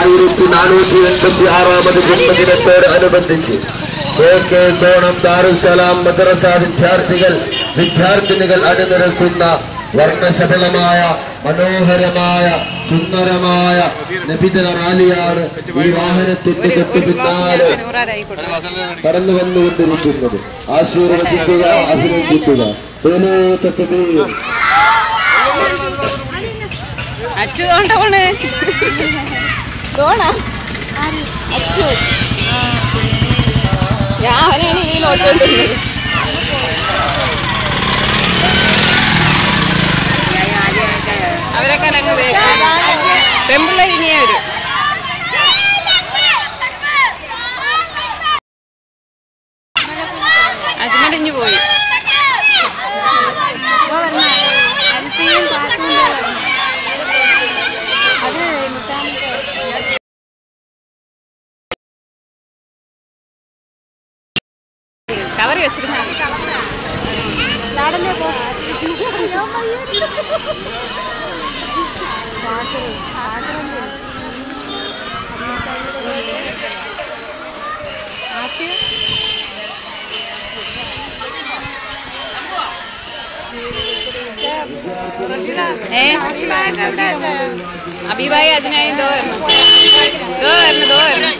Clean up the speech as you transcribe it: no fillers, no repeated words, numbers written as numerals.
1486 ജന്മദിനത്തോടനുബന്ധിച്ച് KK കോണം ദാറുസ്സലാം മദ്രസ വിദ്യാർത്ഥിനികൾ അണിനിരക്കുന്ന വർണ്ണശബളമായ മനോഹരമായ സുന്ദരമായ നബിദിന റാലിയാണ് ഈ വാഹനത്തിന്റെ തൊട്ടു പിന്നാലെ കടന്നു വന്നുകൊണ്ടിരിക്കുന്നത്. ആശീർവദിക്കുക, അഭിനന്ദിക്കുക. ഞാനാണ് ഈ നോക്കിക്കൊണ്ടിരുന്നത്. അവരൊക്കെ അങ്ങ് പെമ്പിള്ളേർ ഇനിയേ വരും. അജ്മലിഞ്ഞു പോയി. കവറി വെച്ചിരുന്ന അബീബായി അതിനായി ദോ വരണം.